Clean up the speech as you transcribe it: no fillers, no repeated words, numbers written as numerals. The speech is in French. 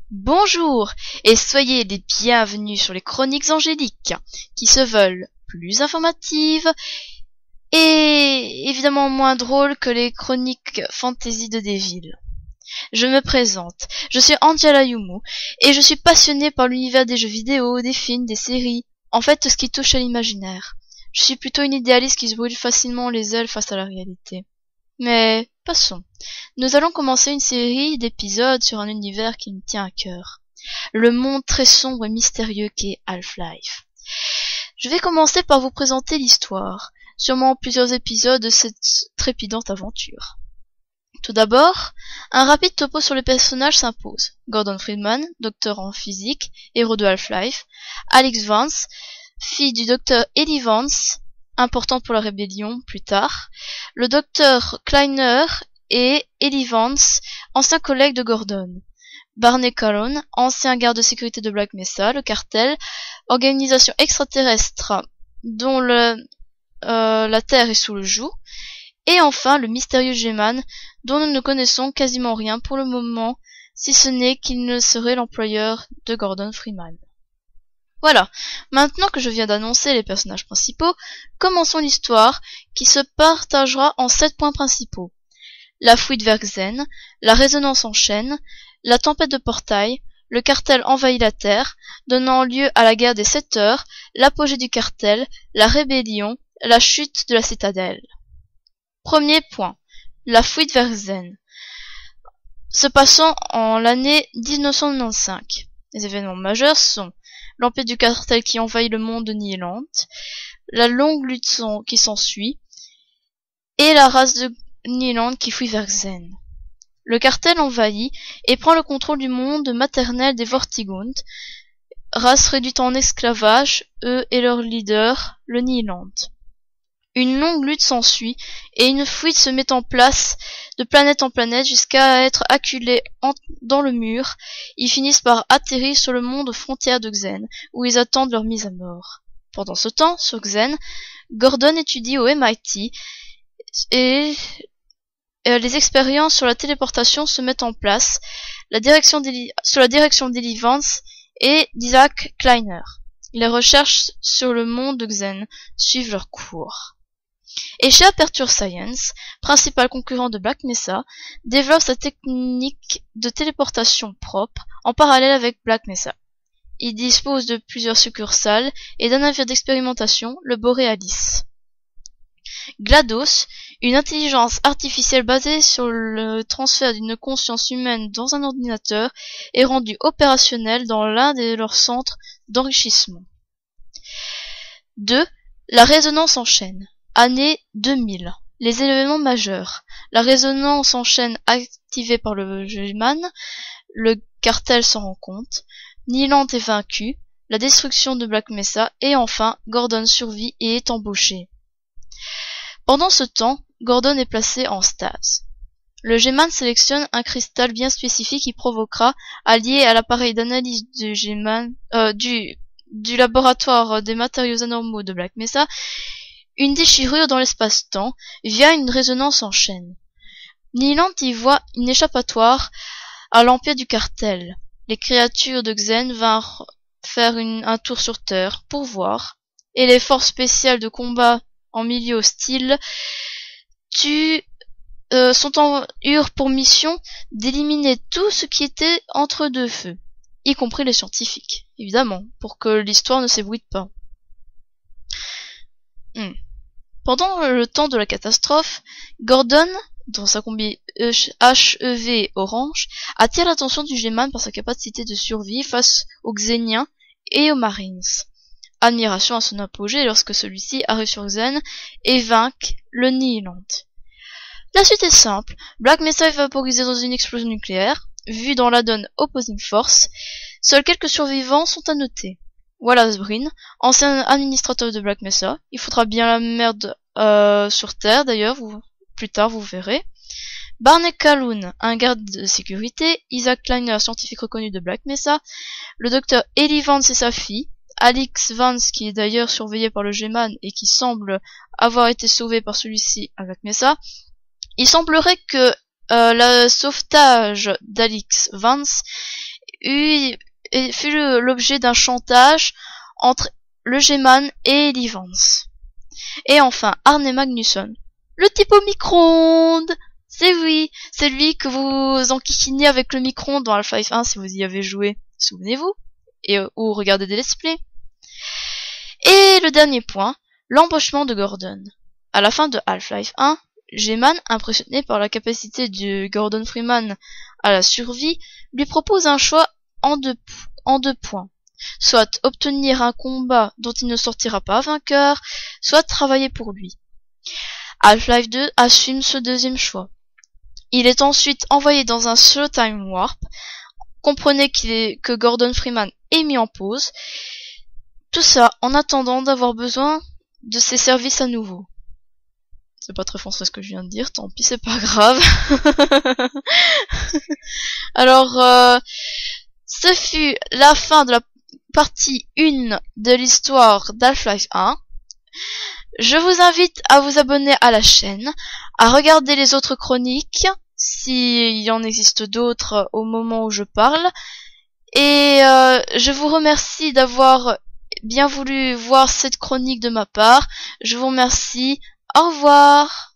Bonjour et soyez les bienvenus sur les Chroniques Angéliques, qui se veulent plus informatives et évidemment moins drôles que les Chroniques Fantasy de Devil. Je me présente, je suis Angela Yumu et je suis passionnée par l'univers des jeux vidéo, des films, des séries, en fait tout ce qui touche à l'imaginaire. Je suis plutôt une idéaliste qui se brûle facilement les ailes face à la réalité. Mais passons. Nous allons commencer une série d'épisodes sur un univers qui me tient à cœur. Le monde très sombre et mystérieux qu'est Half-Life. Je vais commencer par vous présenter l'histoire, sûrement plusieurs épisodes de cette trépidante aventure. Tout d'abord, un rapide topo sur les personnages s'impose. Gordon Freeman, docteur en physique, héros de Half-Life. Alyx Vance, fille du docteur Ellie Vance, importante pour la rébellion plus tard. Le docteur Kleiner et Ellie Vance, anciens collègues de Gordon. Barney Calhoun, ancien garde de sécurité de Black Mesa, le cartel, organisation extraterrestre dont la Terre est sous le joug. Et enfin, le mystérieux G-Man, dont nous ne connaissons quasiment rien pour le moment, si ce n'est qu'il ne serait l'employeur de Gordon Freeman. Voilà, maintenant que je viens d'annoncer les personnages principaux, commençons l'histoire qui se partagera en 7 points principaux. La fuite vers Xen, la résonance en chaîne, la tempête de portail, le cartel envahit la Terre, donnant lieu à la guerre des 7 heures, l'apogée du cartel, la rébellion, la chute de la citadelle. Premier point, la fuite vers Xen, se passant en l'année 1995. Les événements majeurs sont l'empire du cartel qui envahit le monde de Nihilant, la longue lutte qui s'ensuit, et la race de Nihilant qui fuit vers Xen. Le cartel envahit et prend le contrôle du monde maternel des Vortigaunt, race réduite en esclavage, eux et leur leader, le Nihilant. Une longue lutte s'ensuit et une fuite se met en place de planète en planète jusqu'à être acculés dans le mur. Ils finissent par atterrir sur le monde aux frontières de Xen, où ils attendent leur mise à mort. Pendant ce temps, sur Xen, Gordon étudie au MIT et les expériences sur la téléportation se mettent en place sous la direction d'Ellie Vance et d'Isaac Kleiner. Les recherches sur le monde de Xen suivent leur cours. Et chez Aperture Science, principal concurrent de Black Mesa, développe sa technique de téléportation propre en parallèle avec Black Mesa. Il dispose de plusieurs succursales et d'un navire d'expérimentation, le Borealis. GLaDOS, une intelligence artificielle basée sur le transfert d'une conscience humaine dans un ordinateur, est rendue opérationnelle dans l'un de leurs centres d'enrichissement. 2. La résonance en chaîne. Année 2000. Les événements majeurs. La résonance en chaîne activée par le G-Man. Le cartel s'en rend compte. Nihilant est vaincu. La destruction de Black Mesa. Et enfin, Gordon survit et est embauché. Pendant ce temps, Gordon est placé en stase. Le G-Man sélectionne un cristal bien spécifique qui provoquera, allié à l'appareil d'analyse du G-Man, du laboratoire des matériaux anormaux de Black Mesa, une déchirure dans l'espace-temps via une résonance en chaîne. Nihilant y voit une échappatoire à l'empire du cartel. Les créatures de Xen vinrent faire un tour sur Terre pour voir, et les forces spéciales de combat en milieu hostile eurent pour mission d'éliminer tout ce qui était entre deux feux, y compris les scientifiques, évidemment, pour que l'histoire ne s'ébruite pas. Pendant le temps de la catastrophe, Gordon, dans sa combi HEV orange, attire l'attention du G-Man par sa capacité de survie face aux Xéniens et aux Marines. Admiration à son apogée lorsque celui-ci arrive sur Xen et vainque le Nihilant. La suite est simple, Black Mesa est vaporisé dans une explosion nucléaire, vue dans la donne Opposing Force, seuls quelques survivants sont à noter. Wallace Breen, ancien administrateur de Black Mesa, il faudra bien la merde sur Terre d'ailleurs, plus tard vous verrez. Barney Calhoun, un garde de sécurité, Isaac Kleiner, scientifique reconnu de Black Mesa, le docteur Ellie Vance et sa fille, Alyx Vance qui est d'ailleurs surveillé par le G-Man et qui semble avoir été sauvé par celui-ci à Black Mesa. Il semblerait que le sauvetage d'Alyx Vance fut l'objet d'un chantage entre le G-Man et Lee Vance. Et enfin, Arne Magnusson, le type au micro-ondes. C'est oui, c'est lui que vous enquiquinez avec le micro-ondes dans Half-Life 1 si vous y avez joué, souvenez-vous, ou regardez des let's play. Et le dernier point, l'embauchement de Gordon. À la fin de Half-Life 1, G-Man, impressionné par la capacité de Gordon Freeman à la survie, lui propose un choix en deux points. Soit obtenir un combat dont il ne sortira pas vainqueur, soit travailler pour lui. Half-Life 2 assume ce deuxième choix. Il est ensuite envoyé dans un slow time warp. Comprenez que Gordon Freeman est mis en pause. Tout ça en attendant d'avoir besoin de ses services à nouveau. C'est pas très français ce que je viens de dire, tant pis, c'est pas grave. Alors, ce fut la fin de la partie 1 de l'histoire d'Half-Life 1. Je vous invite à vous abonner à la chaîne, à regarder les autres chroniques, s'il y en existe d'autres au moment où je parle. Et je vous remercie d'avoir bien voulu voir cette chronique de ma part. Je vous remercie. Au revoir.